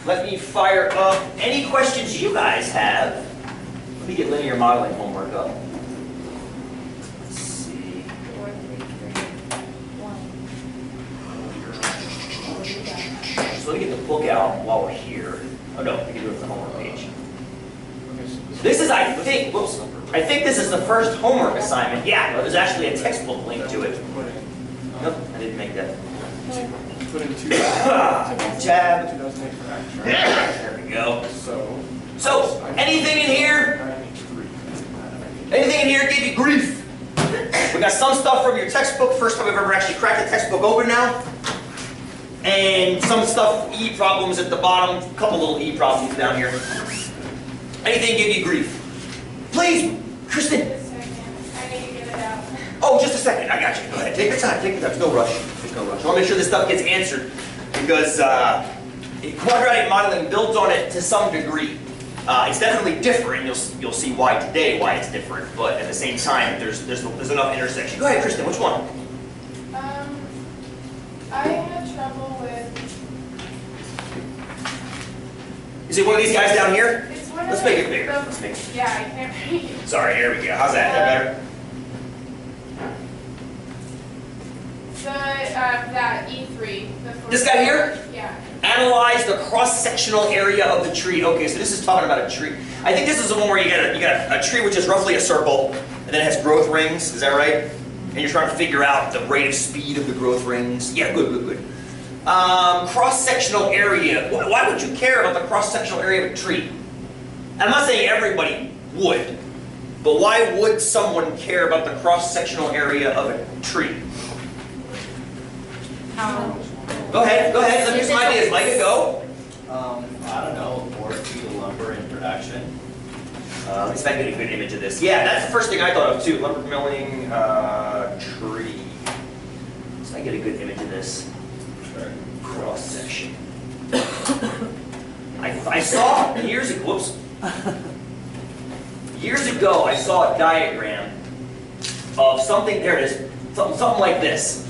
let me fire up any questions you guys have. Let me get linear modeling homework up. Let's see. 4, 3, 3, 1. So let me get the book out while we're here. Oh no, we can do it from the homework page. This is, I think, whoops, I think this is the first homework assignment. Yeah, there's actually a textbook link to it. Nope, I didn't make that. Put in 2 tab. 2008 for abstract. There we go. So anything in here? Anything in here gave you grief? We got some stuff from your textbook. First time I've ever actually cracked the textbook open now. And some stuff, E problems at the bottom. A couple little E problems down here. Anything give you grief? Please, Kristen. Just a second. I need to get it out. Oh, just a second. I got you. Go ahead. Take your time. Take your time. There's no rush. There's no rush. I want to make sure this stuff gets answered because quadratic modeling builds on it to some degree. It's definitely different. You'll see why today, why it's different. But at the same time, there's enough intersection. Go ahead, Kristen. Which one? I had trouble with. Is it one of these guys down here? It's one Let's of make the- it bigger. the- Let's make it. Yeah, I can't read. Sorry. Here we go. How's that? Is that better? That E3. This guy here? Yeah. Analyze the cross-sectional area of the tree. Okay, so this is talking about a tree. I think this is the one where you got a tree which is roughly a circle, and then it has growth rings. Is that right? And you're trying to figure out the rate of speed of the growth rings. Yeah, good. Cross-sectional area. Why would you care about the cross-sectional area of a tree? I'm not saying everybody would, but why would someone care about the cross-sectional area of a tree? Go ahead. Let me get some ideas. Micah, go. I don't know, 4 feet of lumber in production. At least I get a good image of this. Yeah, that's the first thing I thought of too. Lumber milling tree. So I get a good image of this. Cross section. I saw years ago. Whoops. Years ago, I saw a diagram of something. There it is. Something like this.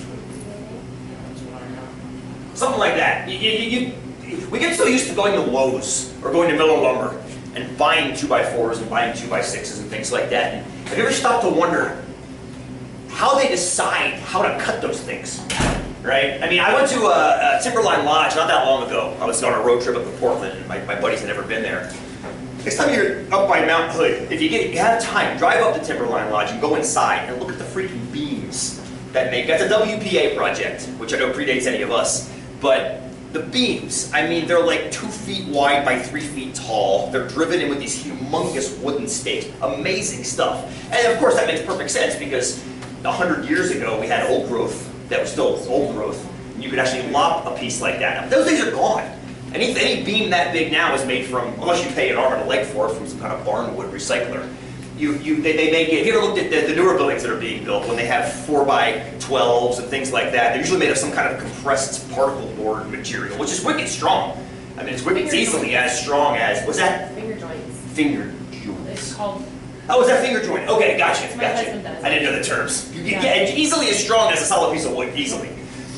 Something like that. We get so used to going to Lowe's or going to Miller Lumber and buying 2x4s and buying 2x6s and things like that. And have you ever stopped to wonder how they decide how to cut those things? Right? I mean, I went to a Timberline Lodge not that long ago. I was on a road trip up to Portland, and my buddies had never been there. Next time you're up by Mount Hood, if you have time, drive up to Timberline Lodge and go inside and look at the freaking beams that make. That's a WPA project, which I know predates any of us. But the beams, I mean, they're like 2 feet wide by 3 feet tall. They're driven in with these humongous wooden stakes. Amazing stuff. And of course, that makes perfect sense because 100 years ago, we had old growth that was still old growth. And you could actually lop a piece like that. Those things are gone. Any beam that big now is made from, unless you pay an arm and a leg for it from some kind of barnwood recycler. They make it, if you ever looked at the newer buildings that are being built, when they have 4x12s and things like that, they're usually made of some kind of compressed particle board material, which is wicked strong. I mean, it's easily as strong as, what's that? Finger joints. Finger joints. It's called. Oh, is that finger joint? Okay, gotcha. My husband does. I didn't know the terms. Yeah, easily as strong as a solid piece of wood, easily.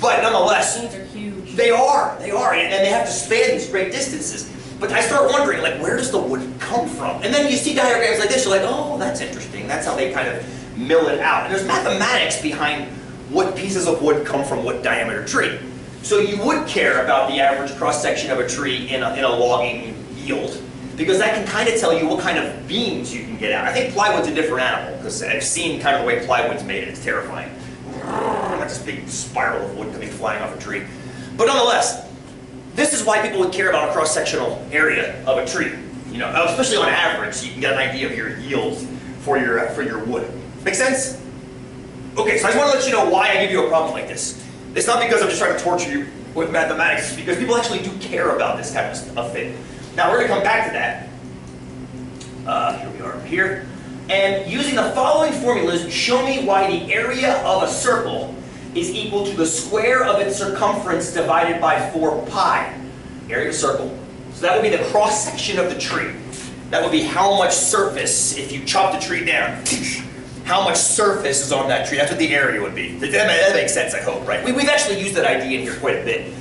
But nonetheless, These are huge. they are, and they have to span these great distances. But I start wondering, like, where does the wood come from? And then you see diagrams like this, you're like, oh, that's interesting. That's how they kind of mill it out. And there's mathematics behind what pieces of wood come from what diameter tree. So you would care about the average cross-section of a tree in a logging yield, because that can kind of tell you what kind of beams you can get out. I think plywood's a different animal, because I've seen kind of the way plywood's made, and it's terrifying. Like this big spiral of wood coming flying off a tree. But nonetheless, this is why people would care about a cross-sectional area of a tree. You know, especially on average, so you can get an idea of your yields for your wood. Make sense? Okay, so I just want to let you know why I give you a problem like this. It's not because I'm just trying to torture you with mathematics, it's because people actually do care about this kind of thing. Now we're going to come back to that. Here we are here. And using the following formulas, show me why the area of a circle is equal to the square of its circumference divided by 4 pi. Area of a circle. So that would be the cross-section of the tree. That would be how much surface, if you chop the tree down, how much surface is on that tree. That's what the area would be. That makes sense, I hope, right? We've actually used that idea in here quite a bit.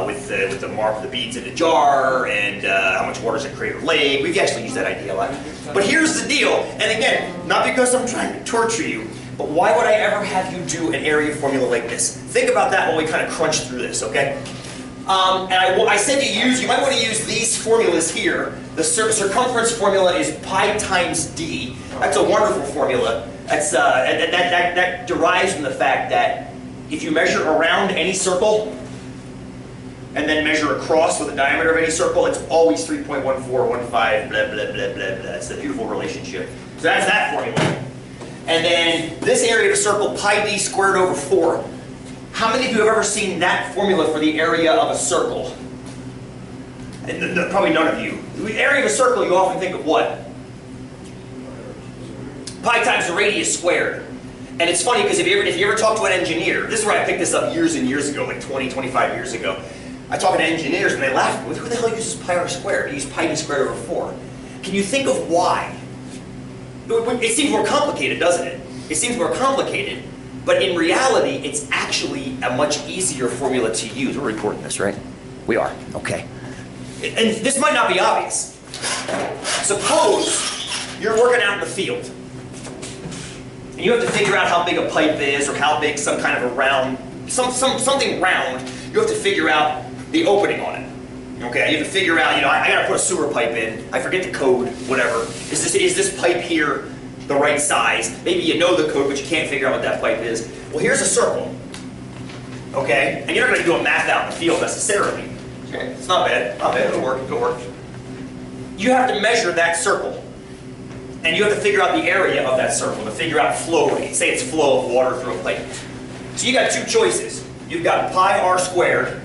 with the mark of the beads in the jar and how much water's in Crater Lake. We've actually used that idea a lot. But here's the deal, and again, not because I'm trying to torture you, but why would I ever have you do an area formula like this? Think about that when we kind of crunch through this, okay? And I said you might want to use these formulas here. The circumference formula is pi times d. That's a wonderful formula. That's, that derives from the fact that if you measure around any circle and then measure across with the diameter of any circle, it's always 3.1415, blah, blah, blah, blah, blah. It's a beautiful relationship. So that's that formula. And then this area of a circle, pi d squared over 4. How many of you have ever seen that formula for the area of a circle? And probably none of you. The area of a circle, you often think of what? Pi times the radius squared. And it's funny because if you ever talk to an engineer, this is where I picked this up years and years ago, like 20, 25 years ago. I talk to engineers and they laugh, who the hell uses pi r squared? You use pi d squared over 4. Can you think of why? It seems more complicated, doesn't it? It seems more complicated, but in reality, it's actually a much easier formula to use. We're recording this, right? We are, okay. And this might not be obvious. Suppose you're working out in the field, and you have to figure out how big a pipe is, or how big some kind of a round, something round. You have to figure out the opening on it. Okay, you have to figure out, I gotta put a sewer pipe in. I forget the code, whatever. Is this pipe here the right size? Maybe you know the code, but you can't figure out what that pipe is. Well, here's a circle. Okay, and you're not gonna do a math out in the field necessarily. Okay, it's not bad, it'll work, You have to measure that circle. And you have to figure out the area of that circle to figure out flow rate. Say it's flow of water through a pipe. So you got two choices. You've got pi r squared,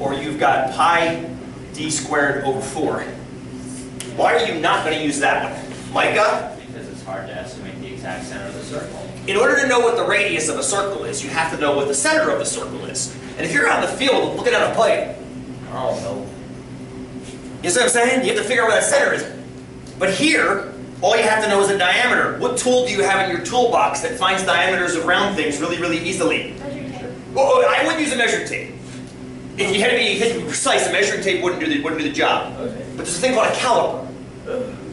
or you've got pi d squared over 4. Why are you not going to use that one? Micah? Because it's hard to estimate the exact center of the circle. In order to know what the radius of a circle is, you have to know what the center of the circle is. And if you're out in the field looking at a pipe, Oh, no. you see what I'm saying? You have to figure out where that center is. But here, all you have to know is the diameter. What tool do you have in your toolbox that finds diameters of round things really, really easily? Measuring tape. Well, I wouldn't use a measuring tape. If you had to be precise, a measuring tape wouldn't do the job. Okay. But there's a thing called a caliper.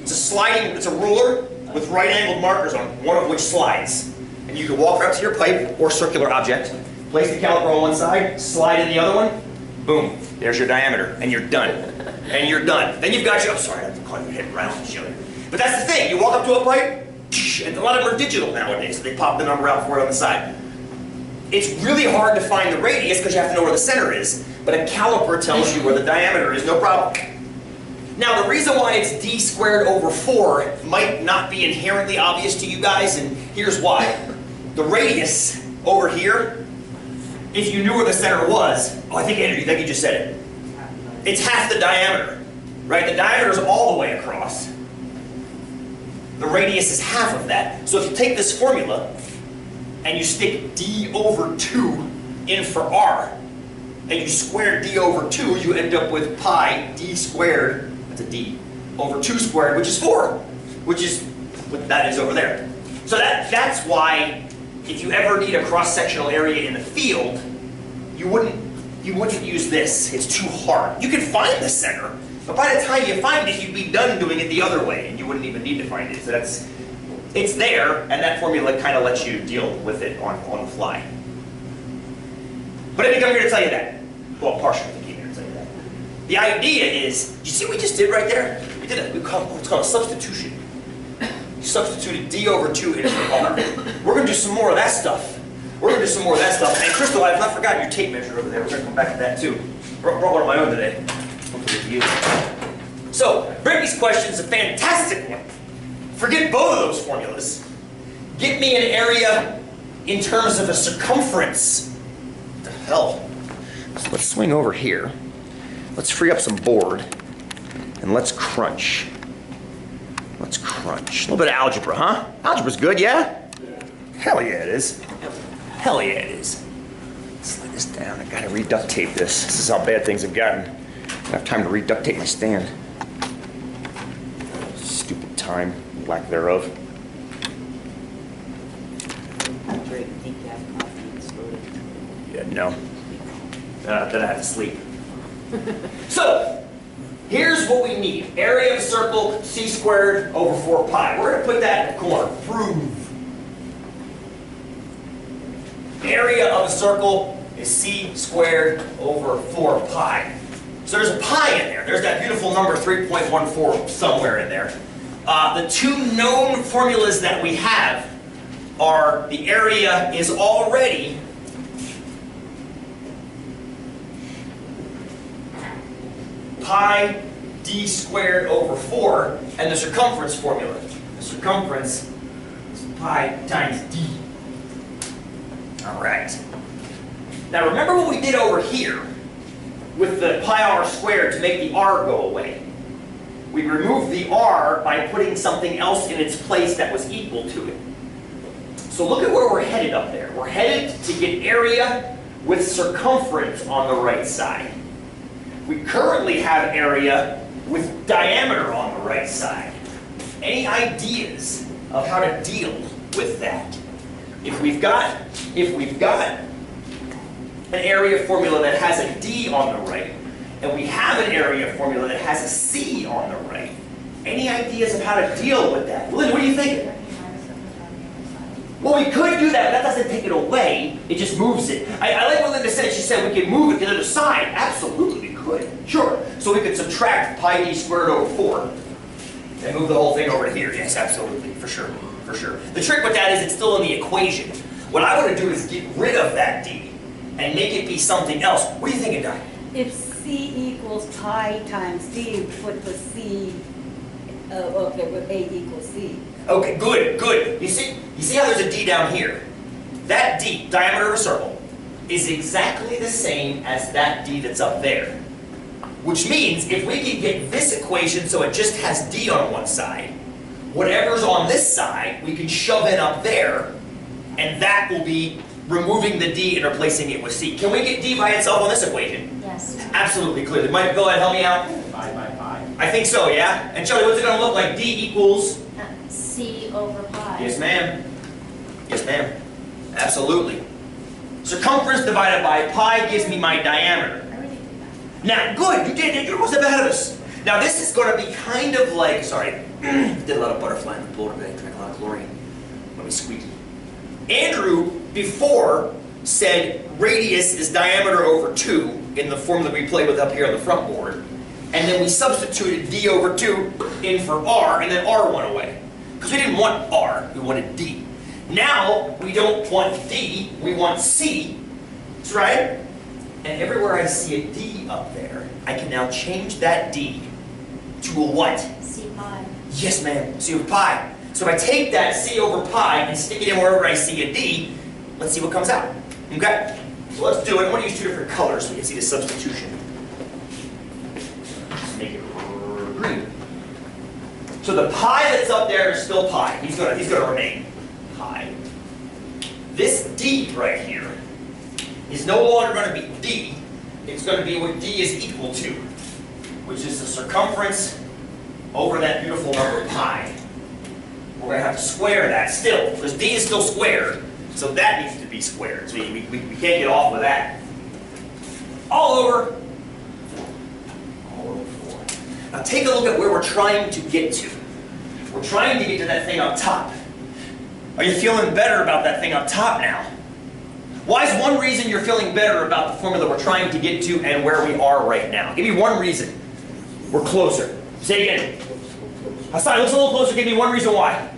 It's a ruler with right-angled markers on it, one of which slides. And you can walk up to your pipe or circular object, place the caliper on one side, slide in the other one, boom, there's your diameter, and you're done. And you're done. Then you've got your, I'm sorry, I'm calling your head round, but that's the thing, you walk up to a pipe, and a lot of them are digital nowadays, so they pop the number out for it on the side. It's really hard to find the radius because you have to know where the center is, but a caliper tells you where the diameter is, no problem. Now, the reason why it's d squared over 4 might not be inherently obvious to you guys, and here's why. The radius over here, if you knew where the center was, I think you just said it. It's half the diameter, right? The diameter is all the way across. The radius is half of that. So if you take this formula and you stick d over 2 in for r, and you square d over 2, you end up with pi d squared, that's a d, over 2 squared, which is 4, which is what that is over there. So that's why if you ever need a cross-sectional area in the field, you wouldn't use this. It's too hard. You can find the center, but by the time you find it, you'd be done doing it the other way, and you wouldn't even need to find it. So it's there, and that formula kind of lets you deal with it on the fly. But I didn't come here to tell you that. Well, partially I came here to tell you that. The idea is, you see what we just did right there? We did it's called a substitution. You substituted d over 2 in for r. We're going to do some more of that stuff. And Crystal, I've not forgotten your tape measure over there. We're going to come back to that too. Brought one of my own today. Hopefully to use it. So, Brittany's question is a fantastic one. Forget both of those formulas. Get me an area in terms of a circumference. What the hell? So let's swing over here. Let's free up some board. And let's crunch. Let's crunch. A little bit of algebra, huh? Algebra's good, yeah? Hell yeah it is. Hell yeah it is. Slide this down. I gotta re-duct tape this. This is how bad things have gotten. I don't have time to re-duct tape my stand. Stupid time. Lack thereof. Drink decaf coffee and soda. Yeah, no. Then I have to sleep. So, here's what we need. Area of a circle, c squared over 4 pi. We're going to put that in the corner. Prove. Area of a circle is c squared over 4 pi. So there's a pi in there. There's that beautiful number 3.14 somewhere in there. The two known formulas that we have are the area is already pi d squared over 4, and the circumference formula. The circumference is pi times d. All right. Now remember what we did over here with the pi r squared to make the r go away. We removed the r by putting something else in its place that was equal to it. So look at where we're headed up there. We're headed to get area with circumference on the right side. We currently have area with diameter on the right side. Any ideas of how to deal with that? If we've got an area formula that has a d on the right, and we have an area formula that has a c on the right, any ideas of how to deal with that? Lynn, what are you thinking? Well, we could do that, but that doesn't take it away. It just moves it. I like what Linda said. She said we could move it to the other side. Absolutely, we could. Sure. So we could subtract pi d squared over 4 and move the whole thing over to here. Yes, absolutely. For sure. For sure. The trick with that is it's still in the equation. What I want to do is get rid of that d and make it be something else. What are you thinking, Doc? If c equals pi times d, put the c, okay, with a equals c. Okay, good, good. You see how there's a d down here? That d, diameter of a circle, is exactly the same as that d that's up there. Which means if we can get this equation so it just has d on one side, whatever's on this side, we can shove in up there, and that will be removing the d and replacing it with c. Can we get d by itself on this equation? Yes. Absolutely, clearly. Mike, go ahead, help me out. Pi by pi. I think so, yeah? And Shelly, what's it going to look like? D equals? C over pi. Yes, ma'am. Yes, ma'am. Absolutely. Circumference divided by pi gives me my diameter. I already did that. Now, good, you did. You're almost ahead of us. Now, this is going to be kind of like, sorry, did a lot of butterfly in the pool today, drank a lot of chlorine. Let me squeaky. Andrew, before, said radius is diameter over 2 in the formula we played with up here on the front board. And then we substituted d over 2 in for r, and then r went away. Because we didn't want r, we wanted d. Now, we don't want d, we want c. That's right. And everywhere I see a d up there, I can now change that d to a what? C pi. Yes, ma'am, c over pi. So if I take that c over pi and stick it in wherever I see a d, let's see what comes out. Okay? So let's do it. I want to use 2 different colors so we can see the substitution. Just make it green. So the pi that's up there is still pi. He's gonna remain pi. This d right here is no longer going to be d. It's going to be what d is equal to, which is the circumference over that beautiful number pi. We're going to have to square that still, because d is still squared, so that needs to be squared. So we can't get off with that. All over 4. All over 4. Now take a look at where we're trying to get to. We're trying to get to that thing up top. Are you feeling better about that thing up top now? Why is one reason you're feeling better about the formula we're trying to get to and where we are right now? Give me one reason. We're closer. Say it again. Hassan, looks a little closer. Give me one reason why.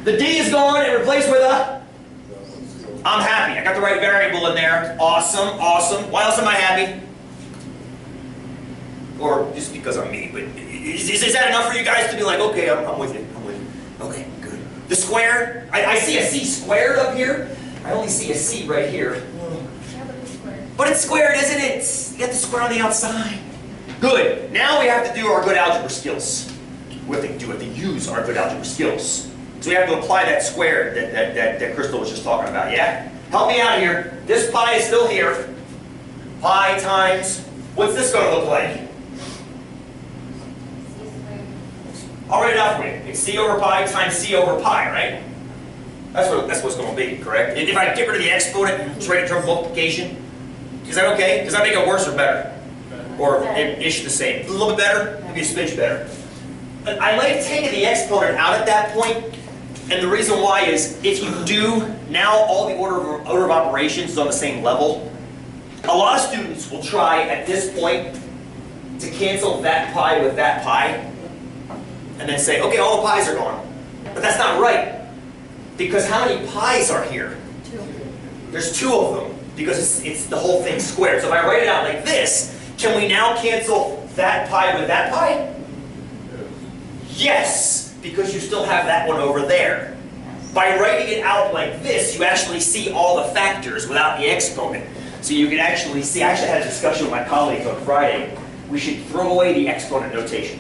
The d is gone and replaced with a? I'm happy. I got the right variable in there. Awesome, awesome. Why else am I happy? Or just because I'm me, but is that enough for you guys to be like, okay, I'm with you, I'm with you. Okay, good. The square, I see a c squared up here. I only see a c right here. Yeah, but it's squared. But it's squared, isn't it? You got the square on the outside. Good. Now we have to do our good algebra skills. We have to use our good algebra skills. So we have to apply that square that Crystal was just talking about, yeah? Help me out here. This pi is still here. Pi times, what's this going to look like? C squared. I'll write it out for you. It's c over pi times c over pi, right? That's what it's going to be, correct? And if I get rid of the exponent and write a term of multiplication, is that okay? Does that make it worse or better? Or ish the same? A little bit better? Maybe a smidge better. But I might have taken the exponent out at that point, and the reason why is if you do, now all the order of operations is on the same level. A lot of students will try at this point to cancel that pi with that pi, and then say, okay, all the pi's are gone. But that's not right. Because how many pi's are here? 2. There's 2 of them, because it's the whole thing squared. So if I write it out like this, can we now cancel that pi with that pi? Yes, because you still have that one over there. By writing it out like this, you actually see all the factors without the exponent. So you can actually see, I actually had a discussion with my colleagues on Friday. We should throw away the exponent notation.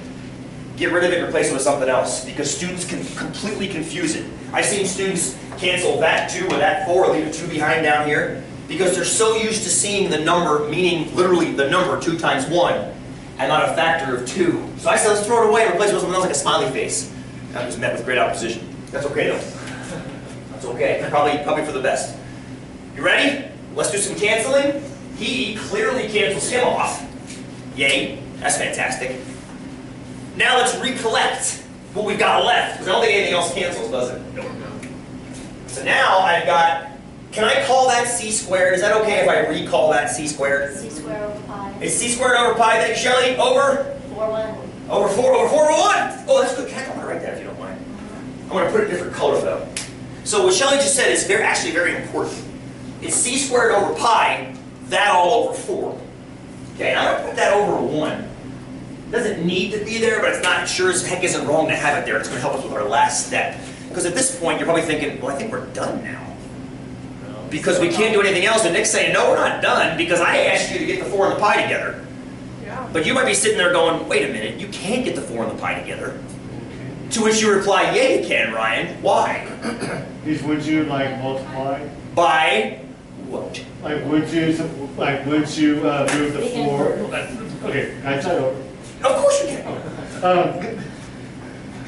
Get rid of it and replace it with something else, because students can completely confuse it. I've seen students cancel that 2 with that 4, or leave a 2 behind down here, because they're so used to seeing the number, meaning literally the number 2 times 1, and not a factor of 2. So I said, let's throw it away and replace it with something else like a smiley face. I was met with great opposition. That's okay though. That's okay. Probably for the best. You ready? Let's do some canceling. He clearly cancels him off. Yay. That's fantastic. Now let's recollect what we've got left, because I don't think anything else cancels, does it? Nope. So now I've got, can I call that c squared? Is that okay if I recall that c squared? C squared over pi. It's c squared over pi, thanks Shelley, over? 4, 1. Over 4 over 1. Oh, that's good. Can I write that if you don't mind? I'm going to put it in a different color though. So what Shelley just said is actually very important. It's c squared over pi, that all over 4. Okay, I'm going to put that over 1. It doesn't need to be there, but it's not sure as heck isn't wrong to have it there. It's going to help us with our last step. Because at this point, you're probably thinking, well, I think we're done now. Because we can't do anything else. And Nick's saying, no, we're not done, because I asked you to get the 4 and the pi together. Yeah. But you might be sitting there going, wait a minute, you can't get the 4 and the pi together. To which you reply, yeah, you can, Ryan. Why? Is would you like multiply? By what? Like would you move the 4? Okay, can I start over? Of course you can.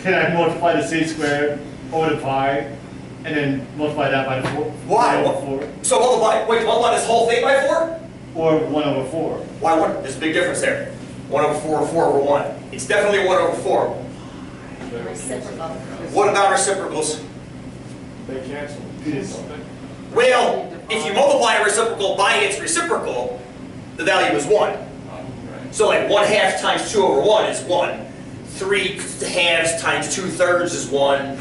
Can I multiply the c squared over the pi, and then multiply that by the 4? Why? 1 over 4? So multiply this whole thing by 4? Or 1 over 4? Why 1? There's a big difference there. 1 over 4 or 4 over 1. It's definitely 1 over 4. Reciprocal. What about reciprocals? They cancel. Yes. Well, if you multiply a reciprocal by its reciprocal, the value is 1. So like 1/2 times 2 over 1 is 1. 3 halves times 2/3 is 1.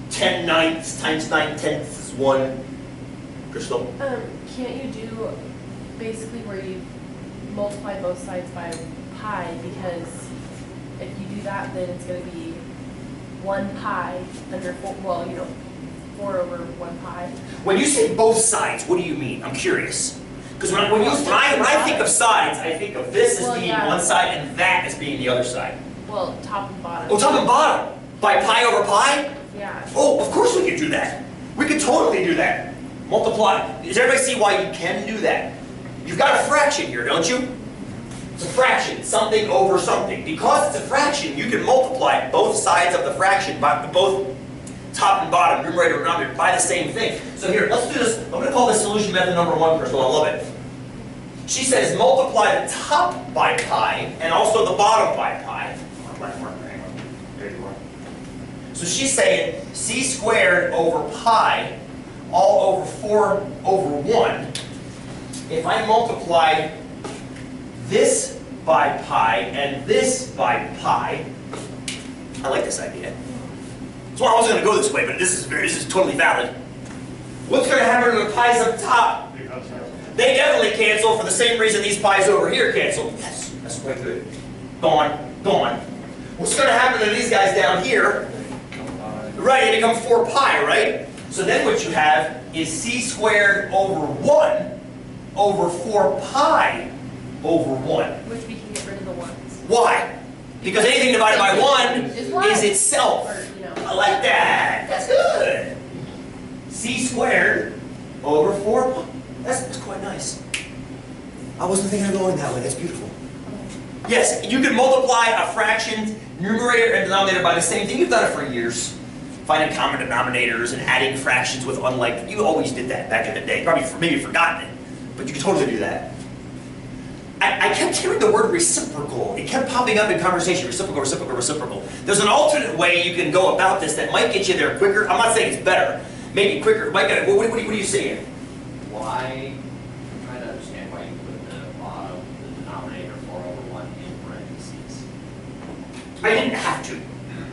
10/9 times 9/10 is 1. Crystal? Can't you do basically where you multiply both sides by pi, because if you do that, then it's going to be 1 pi under 4, well, 4 over 1 pi. When you say both sides, what do you mean? I'm curious. Because when I think of sides, I think of this as being one side and that as being the other side. Well, top and bottom. Oh, top and bottom. By pi over pi? Yeah. Oh, of course we could do that. We could totally do that. Multiply. Does everybody see why you can do that? You've got a fraction here, don't you? It's a fraction, something over something. Because it's a fraction, you can multiply both sides of the fraction, by both top and bottom, numerator and denominator, by the same thing. So here, let's do this. I'm going to call this solution method number 1, Crystal. I love it. She says multiply the top by pi and also the bottom by pi. There you are. So she's saying c squared over pi all over 4 over 1. If I multiply this by pi and this by pi, I like this idea. So I wasn't going to go this way, but this is totally valid. What's going to happen to the pi's up top? They definitely cancel for the same reason these pi's over here cancel. Yes, that's quite good. Gone, gone. What's going to happen to these guys down here? Right, they become 4 pi, right? So then what you have is c squared over 1 over 4 pi over 1. Which we can get rid of the ones. Why? Because anything divided by 1 is itself. Or, I like that. That's good. C squared over 4 pi. That's quite nice. I wasn't thinking of going that way. That's beautiful. Yes, you can multiply a fraction, numerator and denominator by the same thing. You've done it for years. finding common denominators and adding fractions with unlike. You always did that back in the day. Probably maybe forgotten it, but you could totally do that. I kept hearing the word reciprocal. It kept popping up in conversation. Reciprocal, reciprocal, reciprocal. There's an alternate way you can go about this that might get you there quicker. I'm not saying it's better. Maybe quicker. What are you saying? Why, I'm trying to understand why you put the bottom, the denominator 4/1 in parentheses. I didn't have to,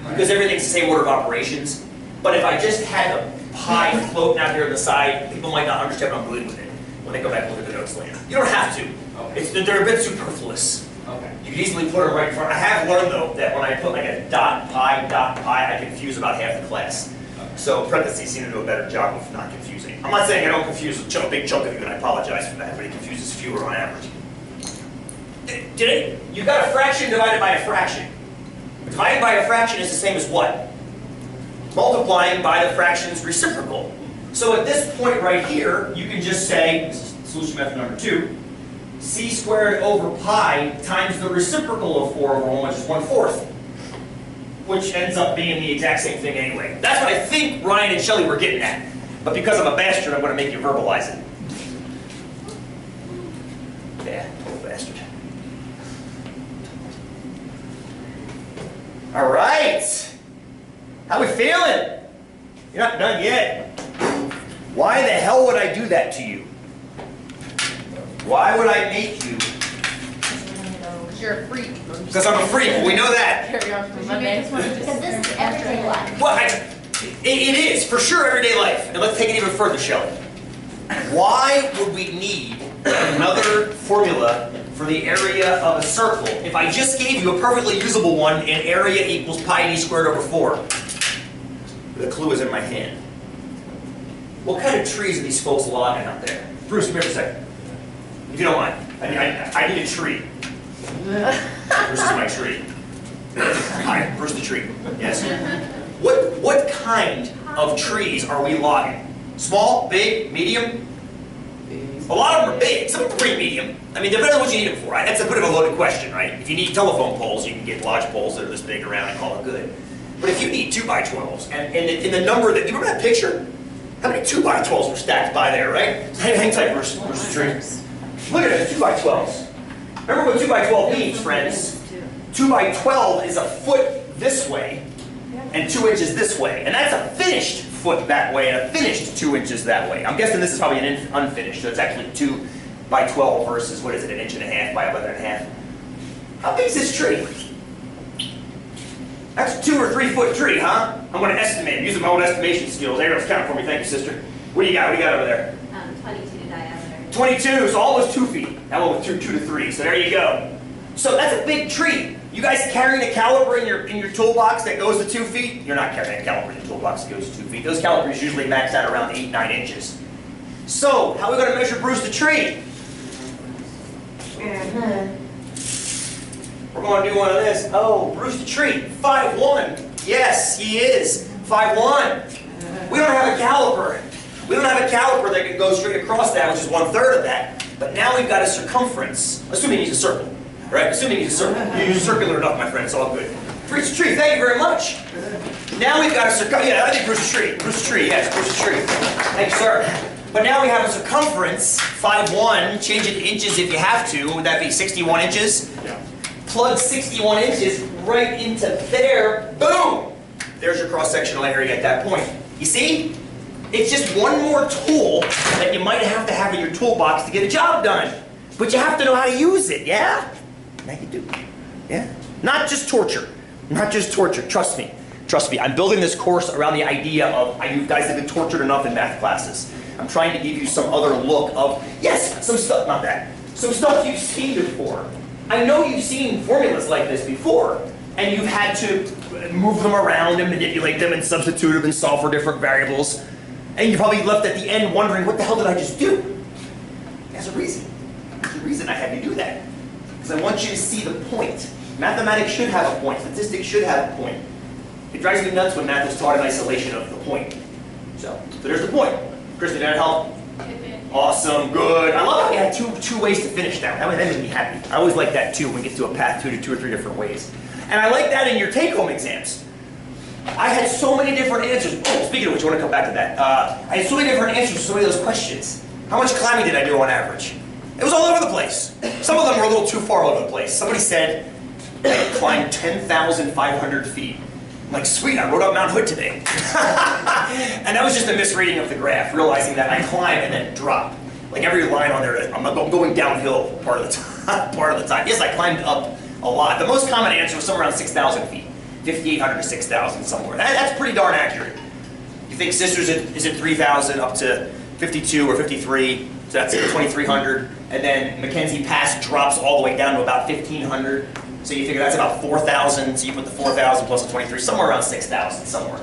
because everything's the same order of operations. But if I just had a pi floating out here on the side, people might not understand what I'm doing with it when they go back and look at the notes later. You don't have to. Okay. They're a bit superfluous. Okay. You can easily put them right in front. I have learned though that when I put like a dot pi, I confuse about half the class. So parentheses seem to do a better job of not confusing. I'm not saying I don't confuse a big chunk of you, and I apologize for that, but it confuses fewer on average. You got a fraction divided by a fraction. Dividing by a fraction is the same as what? Multiplying by the fraction's reciprocal. So at this point right here, you can just say, this is solution method number 2, c squared over pi times the reciprocal of 4/1, which is 1/4, which ends up being the exact same thing anyway. That's what I think Ryan and Shelley were getting at. But because I'm a bastard, I'm going to make you verbalize it. Yeah, total bastard. All right. How we feeling? You're not done yet. Why the hell would I do that to you? Why would I make you? Because you're a freak. Because I'm a freak. We know that. Carry on from Did you Monday. make this one Because this is everyday life. Well, it is for sure everyday life. And let's take it even further, Shelley. Why would we need another formula for the area of a circle if I just gave you a perfectly usable one in area equals pi d squared over 4? The clue is in my hand. What kind of trees are these folks logging out there? Bruce, come here for a second. If you don't mind. I need a tree. Bruce is my tree. Hi, Bruce the tree. Yes. What kind of trees are we logging? Small, big, medium? A lot of them are big. Some are pretty medium. I mean, depending on what you need them for. Right? That's a bit of a loaded question, right? If you need telephone poles, you can get large poles that are this big around and call it good. But if you need 2x12s, and in the number that, you remember that picture? How many 2x12s were stacked by there, right? Hang tight, Bruce the tree. Look at it, 2x12s. Remember what 2x12 means, friends? 2x12 is a foot this way and 2 inches this way. And that's a finished foot that way and a finished 2 inches that way. I'm guessing this is probably an unfinished, so it's actually 2x12 versus, what is it, 1.5 inches by 11.5. How big is this tree? That's a 2 or 3 foot tree, huh? I'm going to estimate. I'm using my own estimation skills. Ariel's counting for me. Thank you, sister. What do you got? What do you got over there? 22 diameter. 22, so almost 2 feet. That one was 2 to 3, so there you go. So that's a big tree. You guys carrying a caliper in your toolbox that goes to 2 feet? You're not carrying a caliper in your toolbox that goes to 2 feet. Those calipers usually max out around 8, 9 inches. So, how are we going to measure Bruce the tree? We're going to do one of this. Oh, Bruce the tree, 5'1". Yes, he is, 5'1". We don't have a caliper. We don't have a caliper that can go straight across that, which is 1/3 of that. But now we've got a circumference, assuming he's a circle, right? Assuming he's a circle. You're circular enough, my friend, it's all good. Bruce the tree, thank you very much. Now we've got a circumference, yeah, I think Bruce the tree. Bruce the tree, yes, Bruce the tree. Thank you, sir. But now we have a circumference, 5'1", change it to inches if you have to. Would that be 61 inches? Yeah. Plug 61 inches right into there, boom! There's your cross-sectional area at that point. You see? It's just one more tool that you might have in your toolbox to get a job done. But you have to know how to use it, yeah? Now you do. Yeah? Not just torture. Not just torture. Trust me. Trust me. I'm building this course around the idea of you guys have been tortured enough in math classes. I'm trying to give you some other look of, yes, some stuff, not that, some stuff you've seen before. I know you've seen formulas like this before, and you've had to move them around and manipulate them and substitute them and solve for different variables. And you probably left at the end wondering, what the hell did I just do? There's a reason. There's a reason I had to do that. Because I want you to see the point. Mathematics should have a point. Statistics should have a point. It drives me nuts when math is taught in isolation of the point. So there's the point. Kristen, did that help? Awesome, good. I love how we had two ways to finish that. That made me happy. I always like that too when we get to a path 2 to 2 or 3 different ways. And I like that in your take-home exams. I had so many different answers. Oh, speaking of which, I want to come back to that. I had so many different answers to so many of those questions. How much climbing did I do on average? It was all over the place. Some of them were a little too far all over the place. Somebody said I climbed 10,500 feet. I'm like, sweet, I rode up Mount Hood today. And that was just a misreading of the graph, realizing that I climb and then drop. Like every line on there, I'm going downhill part of the time. Yes, I climbed up a lot. The most common answer was somewhere around 6,000 feet. 5,800 to 6,000 somewhere. That's pretty darn accurate. You think Sisters is at 3,000 up to 52 or 53, so that's 2,300. And then Mackenzie Pass drops all the way down to about 1,500. So you figure that's about 4,000. So you put the 4,000 plus the 23, somewhere around 6,000 somewhere.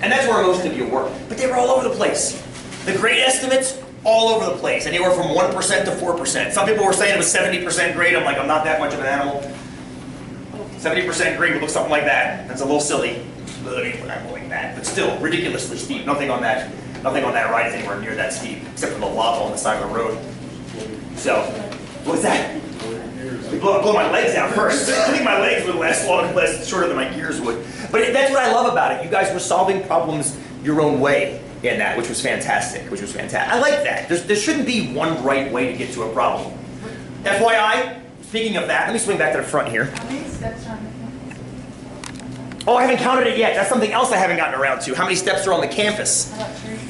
And that's where most of you were. But they were all over the place. The grade estimates, all over the place. Anywhere from 1% to 4%. Some people were saying it was 70% grade. I'm like, I'm not that much of an animal. 70% grade would look something like that. That's a little silly. I'm not going that, but still ridiculously steep. Nothing on that ride is anywhere near that steep, except for the lava on the side of the road. So, what's that? Blow my legs out first. I think my legs would last shorter than my gears would. But that's what I love about it. You guys were solving problems your own way in that, which was fantastic. I like that. There shouldn't be one right way to get to a problem. FYI, speaking of that, let me swing back to the front here. How many steps are on the campus? Oh, I haven't counted it yet. That's something else I haven't gotten around to. How many steps are on the campus? How about trees?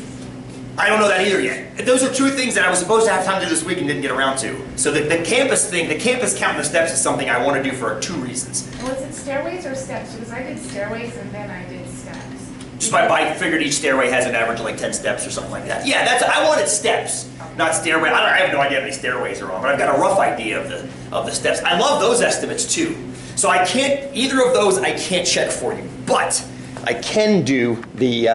I don't know that either yet. Those are two things that I was supposed to have time to do this week and didn't get around to. So the campus thing, the campus counting the steps is something I want to do for two reasons. Was it stairways or steps? Because I did stairways and then I did steps. Just by bike, figured each stairway has an average of like 10 steps or something like that. Yeah, I wanted steps, not stairway. I have no idea how many stairways are on, but I've got a rough idea of the steps. I love those estimates too. So either of those I can't check for you, but I can do the